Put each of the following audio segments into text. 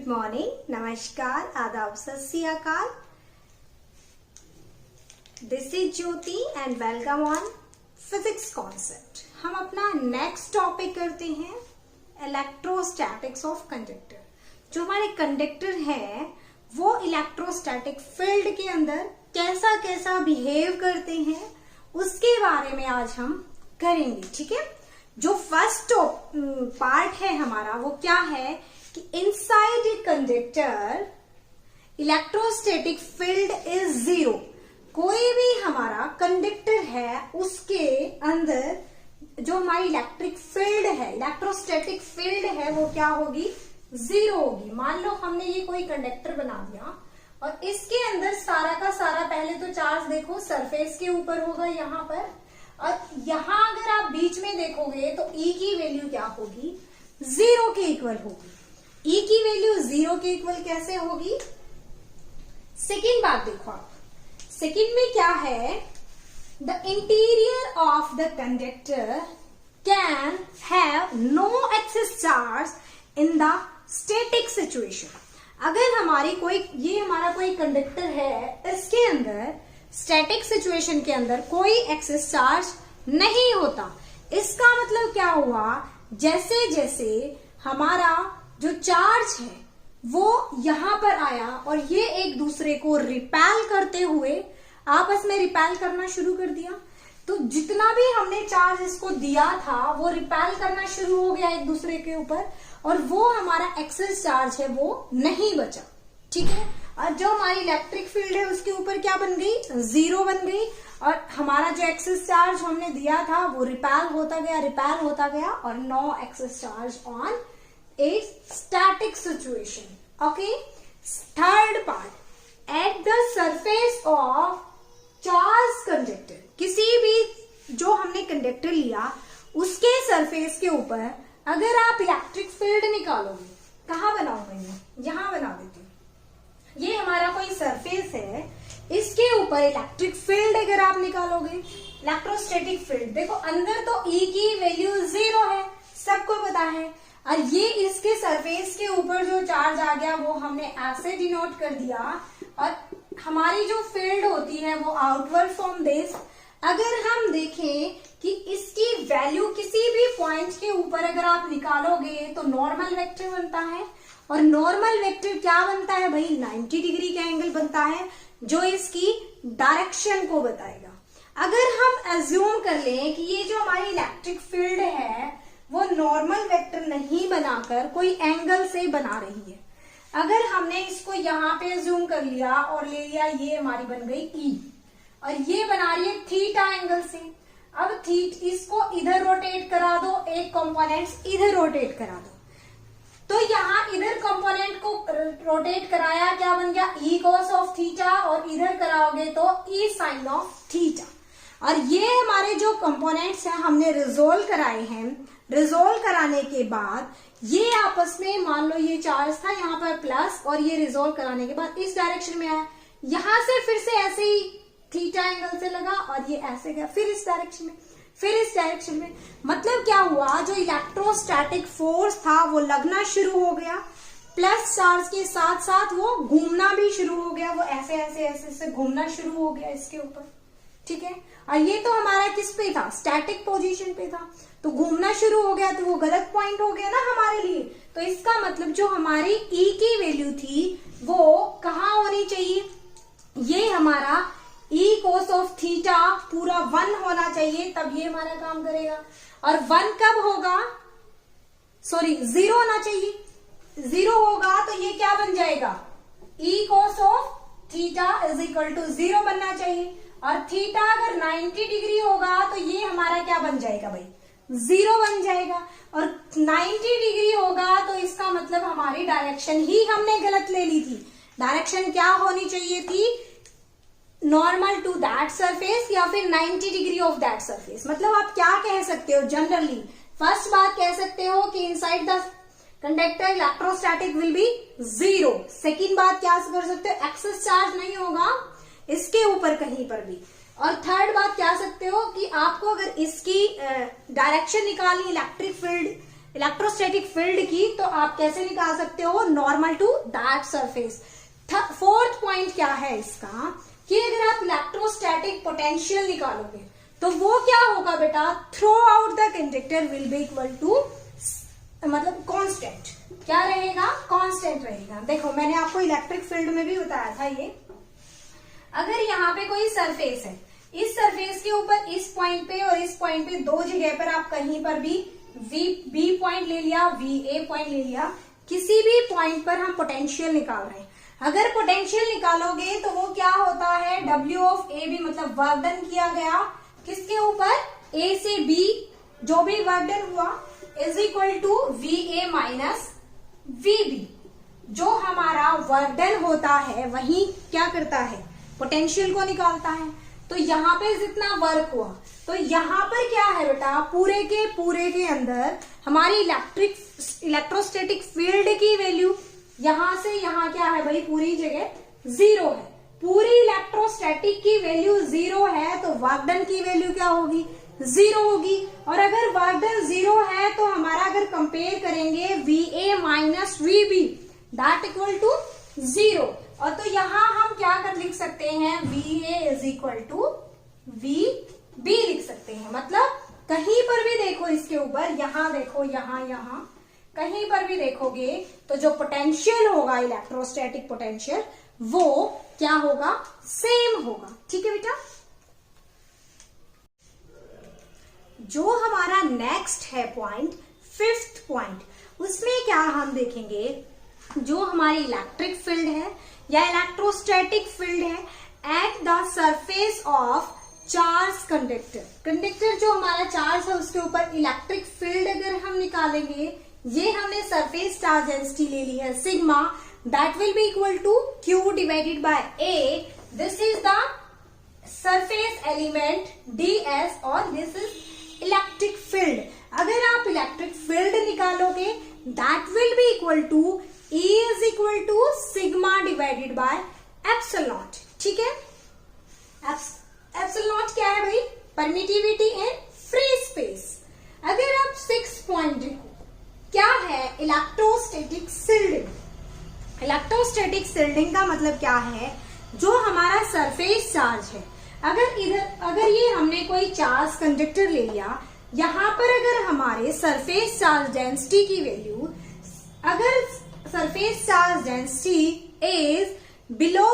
Good morning, नमस्कार, आदाब, सत श्री अकाल। This is Jyoti and welcome on physics concept. हम अपना नेक्स्ट टॉपिक करते हैं इलेक्ट्रोस्टैटिक्स ऑफ कंडक्टर। जो हमारे कंडक्टर है वो इलेक्ट्रोस्टैटिक फील्ड के अंदर कैसा कैसा बिहेव करते हैं उसके बारे में आज हम करेंगे। ठीक है, जो फर्स्ट पार्ट है हमारा वो क्या है कि inside a conductor electrostatic field is zero. कोई भी हमारा कंडक्टर है उसके अंदर जो हमारी इलेक्ट्रिक फील्ड है, इलेक्ट्रोस्टैटिक फील्ड है, वो क्या होगी? जीरो होगी। मान लो हमने ये कोई कंडक्टर बना दिया और इसके अंदर सारा का सारा, पहले तो चार्ज देखो सरफेस के ऊपर होगा यहाँ पर, और यहाँ अगर आप बीच में देखोगे तो E की वैल्यू क्या होगी? जीरो के इक्वल होगी। E की वैल्यू जीरो के इक्वल कैसे होगी? सेकेंड बात देखो आप, सेकेंड में क्या है? The interior of the conductor can have no excess charge in the static situation. अगर हमारी कोई, ये हमारा कोई कंडक्टर है, इसके अंदर स्टैटिक सिचुएशन के अंदर कोई एक्सेस चार्ज नहीं होता। इसका मतलब क्या हुआ? जैसे जैसे हमारा जो चार्ज है वो यहां पर आया और ये एक दूसरे को रिपेल करते हुए आपस में रिपेल करना शुरू कर दिया, तो जितना भी हमने चार्ज इसको दिया था वो रिपेल करना शुरू हो गया एक दूसरे के ऊपर, और वो हमारा एक्सेस चार्ज है वो नहीं बचा। ठीक है, और जो हमारी इलेक्ट्रिक फील्ड है उसके ऊपर क्या बन गई? जीरो बन गई, और हमारा जो एक्सेस चार्ज हमने दिया था वो रिपेल होता गया, और no excess charge on a static situation. Okay, third part, at the surface of charge conductor, किसी भी जो हमने कंडक्टर लिया उसके सरफेस के ऊपर अगर आप इलेक्ट्रिक फील्ड निकालोगे, कहाँ बनाऊंगा मैं? यहां बना देती हूँ। ये हमारा कोई सरफेस है, इसके ऊपर इलेक्ट्रिक फील्ड अगर आप निकालोगे, इलेक्ट्रोस्टैटिक फील्ड, देखो अंदर तो E की वैल्यू जीरो है, सबको पता है, और ये इसके सरफेस के ऊपर जो चार्ज आ गया वो हमने ऐसे डिनोट कर दिया, और हमारी जो फील्ड होती है वो आउटवर्ड फ्रॉम दिस। अगर हम देखें कि इसकी वैल्यू किसी भी पॉइंट के ऊपर अगर आप निकालोगे तो नॉर्मल वेक्टर बनता है, और नॉर्मल वेक्टर क्या बनता है भाई? 90 डिग्री का एंगल बनता है जो इसकी डायरेक्शन को बताएगा। अगर हम एज्यूम कर लें कि ये जो हमारी इलेक्ट्रिक फील्ड है वो नॉर्मल वेक्टर नहीं बनाकर कोई एंगल से बना रही है, अगर हमने इसको यहाँ पे एज्यूम कर लिया और ले लिया, ये हमारी बन गई E, और ये बना रही है थीटा एंगल से। अब इसको इधर रोटेट करा दो, एक कंपोनेंट्स इधर रोटेट करा दो, तो यहाँ इधर कंपोनेंट को रोटेट कराया, क्या बन गया? E cos ऑफ थीटा, और इधर कराओगे तो E sin ऑफ थीटा। और ये हमारे जो कंपोनेंट्स हैं हमने रिजोल्व कराए हैं। रिजोल्व कराने के बाद ये आपस में, मान लो ये चार्ज था यहाँ पर प्लस, और ये रिजोल्व कराने के बाद इस डायरेक्शन में आया, यहां से फिर से ऐसे ही थीटा एंगल से लगा, और ये ऐसे गया, फिर इस डायरेक्शन में, फिर इस डायरेक्शन में। मतलब क्या हुआ? जो इलेक्ट्रोस्टैटिक फोर्स था वो लगना शुरू हो गया, प्लस चार्ज के साथ साथ वो घूमना भी शुरू हो गया, वो ऐसे ऐसे ऐसे से घूमना शुरू हो गया इसके ऊपर। ठीक है, और ये तो हमारा किस पे था? स्टैटिक पोजीशन पे था, तो घूमना शुरू हो गया, तो वो गलत पॉइंट हो गया ना हमारे लिए। तो इसका मतलब जो हमारी E की वैल्यू थी वो कहाँ होनी चाहिए? ये हमारा E cos ऑफ थीटा पूरा 1 होना चाहिए, तब ये हमारा काम करेगा। और 1 कब होगा? सॉरी, 0 होना चाहिए। 0 होगा तो ये क्या बन जाएगा? E cos of theta is equal to 0 बनना चाहिए, और थीटा अगर 90 डिग्री होगा तो ये हमारा क्या बन जाएगा भाई? 0 बन जाएगा। और 90 डिग्री होगा तो इसका मतलब हमारी डायरेक्शन ही हमने गलत ले ली थी। डायरेक्शन क्या होनी चाहिए थी? नॉर्मल टू दैट सरफेस, या फिर 90 डिग्री ऑफ दैट सरफेस। मतलब आप क्या कह सकते हो जनरली? फर्स्ट बात कह सकते हो कि inside the conductor electrostatic will be zero. Second बात क्या कर सकते हो? एक्सेस चार्ज नहीं होगा इसके ऊपर कहीं पर भी। और थर्ड बात क्या सकते हो कि आपको अगर इसकी डायरेक्शन निकालनी, इलेक्ट्रिक फील्ड इलेक्ट्रोस्टैटिक फील्ड की, तो आप कैसे निकाल सकते हो, normal to that surface. Fourth point क्या है इसका कि अगर आप इलेक्ट्रोस्टैटिक पोटेंशियल निकालोगे तो वो क्या होगा बेटा, throughout the conductor will be equal to मतलब कांस्टेंट। क्या रहेगा, कांस्टेंट रहेगा। देखो मैंने आपको इलेक्ट्रिक फील्ड में भी बताया था ये, अगर यहाँ पे कोई सरफेस है, इस सरफेस के ऊपर इस पॉइंट पे और इस पॉइंट पे दो जगह पर आप कहीं पर भी बी पॉइंट ले लिया, ए पॉइंट ले लिया, किसी भी पॉइंट पर हम पोटेंशियल निकाल रहे हैं। अगर पोटेंशियल निकालोगे तो वो क्या होता है, W ऑफ ए बी मतलब वर्क डन किया गया किसके ऊपर, ए से बी जो भी वर्क डन हुआ is equal to V A minus V B. जो हमारा वर्क डन होता है वही क्या करता है, पोटेंशियल को निकालता है। तो यहाँ पे जितना वर्क हुआ, तो यहाँ पर क्या है बेटा, पूरे के अंदर हमारी इलेक्ट्रोस्टैटिक फील्ड की वैल्यू यहां से यहां क्या है भाई, पूरी जगह जीरो है। पूरी इलेक्ट्रोस्टैटिक की वैल्यू जीरो है तो वर्क डन की वैल्यू क्या होगी, जीरो होगी। और अगर वर्क डन जीरो है तो हमारा अगर कंपेयर करेंगे V A minus V B that equal to zero. और तो यहां हम क्या कर लिख सकते हैं, V A is equal to V B लिख सकते हैं। मतलब कहीं पर भी देखो इसके ऊपर, यहां देखो, यहां कहीं पर भी देखोगे तो जो पोटेंशियल होगा, इलेक्ट्रोस्टैटिक पोटेंशियल, वो क्या होगा, सेम होगा। ठीक है बेटा। जो हमारा नेक्स्ट है पॉइंट, फिफ्थ पॉइंट, उसमें क्या हम देखेंगे, जो हमारी इलेक्ट्रिक फील्ड है या इलेक्ट्रोस्टैटिक फील्ड है eight the surface of charge conductor जो हमारा चार्ज है उसके ऊपर इलेक्ट्रिक फील्ड अगर हम निकालेंगे, ये हमने सरफेस चार्ज डेंसिटी ले ली है sigma, that will be equal to Q divided by A. This is the surface element ds और दिस इज इलेक्ट्रिक फील्ड। अगर आप इलेक्ट्रिक फील्ड निकालोगे that will be equal to E is equal to sigma divided by epsilon naught. ठीक है, epsilon not क्या है भाई, permittivity in free space. अगर आप 6 पॉइंट देखो, क्या है इलेक्ट्रोस्टैटिक शिल्डिंग। इलेक्ट्रोस्टैटिक शिल्डिंग का मतलब क्या है, जो हमारा सरफेस चार्ज है, अगर ये हमने कोई चार्ज कंडक्टर ले लिया, यहां पर अगर हमारे सरफेस चार्ज डेंसिटी की वैल्यू, अगर surface charge density is below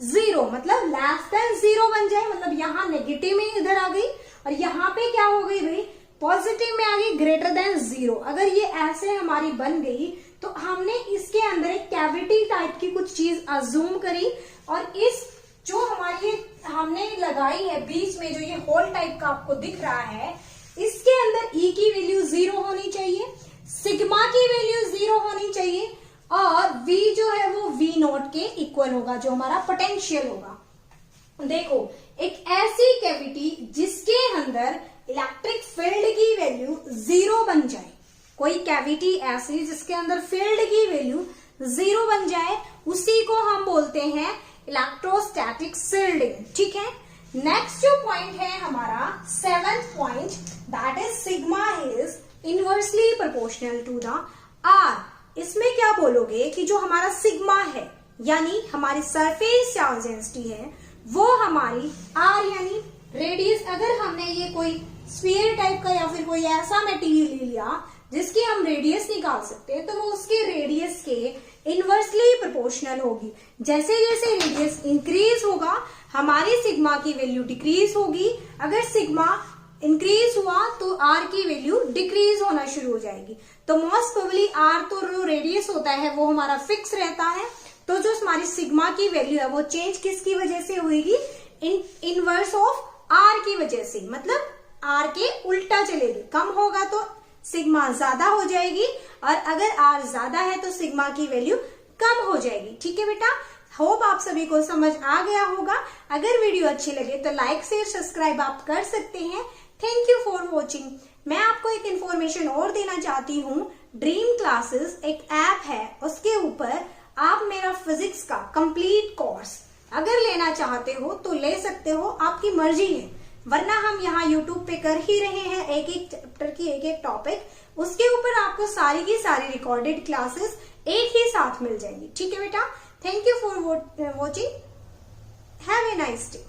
zero मतलब लेस देन जीरो बन जाए, मतलब यहाँ नेगेटिव में इधर आ गई और यहाँ पे क्या हो गई भाई, पॉजिटिव में आ गई ग्रेटर देन जीरो। अगर ये ऐसे हमारी बन गई तो हमने इसके अंदर एक कैविटी टाइप की कुछ चीज अज्यूम करी और इस जो हमारी हमने लगाई है बीच में, जो ये होल टाइप का आपको दिख रहा है, इसके अंदर E की वैल्यू जीरो होनी चाहिए, सिग्मा की वैल्यू जीरो होनी चाहिए और V जो है वो V नॉट के इक्वल होगा, जो हमारा पोटेंशियल होगा। देखो एक ऐसी कैविटी जिसके अंदर इलेक्ट्रिक फील्ड की वैल्यू जीरो बन जाए, कोई कैविटी ऐसी जिसके अंदर फील्ड की वैल्यू जीरो बन जाए, उसी को हम बोलते हैं इलेक्ट्रोस्टैटिक शिल्डिंग। ठीक है, नेक्स्ट जो पॉइंट है हमारा 7th point, that is sigma is inversely proportional to the R। इसमें क्या बोलोगे कि जो हमारा सिग्मा है यानी हमारी सरफेस चार्ज डेंसिटी है, वो हमारी R यानी रेडियस, अगर हमने ये कोई स्फीयर टाइप का या फिर कोई ऐसा मटेरियल ले लिया जिसकी हम रेडियस निकाल सकते हैं, तो वो उसके रेडियस के इनवर्सली प्रोपोर्शनल होगी। जैसे जैसे रेडियस इंक्रीज होगा हमारी सिग्मा की वैल्यू डिक्रीज होगी, अगर सिग्मा इंक्रीज हुआ तो आर की वैल्यू डिक्रीज होना शुरू हो जाएगी। तो मोस्ट प्रोबेबली आर तो जो रेडियस होता है वो हमारा फिक्स रहता है, तो जो हमारी सिग्मा की वैल्यू है वो चेंज किसकी वजह से होगी, इनवर्स ऑफ आर की वजह से, मतलब आर के उल्टा चलेगी। कम होगा तो सिग्मा ज्यादा हो जाएगी और अगर आर ज्यादा है तो सिग्मा की वैल्यू कम हो जाएगी। ठीक है बेटा, होप आप सभी को समझ आ गया होगा। अगर वीडियो अच्छी लगे तो लाइक शेयर सब्सक्राइब आप कर सकते हैं। Thank you for watching. मैं आपको एक इन्फॉर्मेशन और देना चाहती हूँ, ड्रीम क्लासेस एक ऐप है, उसके ऊपर आप मेरा फिजिक्स का कंप्लीट कोर्स अगर लेना चाहते हो तो ले सकते हो, आपकी मर्जी है। वरना हम यहाँ यूट्यूब पे कर ही रहे हैं एक एक चैप्टर की एक एक टॉपिक, उसके ऊपर आपको सारी की सारी रिकॉर्डेड क्लासेस एक ही साथ मिल जाएंगी। ठीक है बेटा, thank you for watching, have a nice day.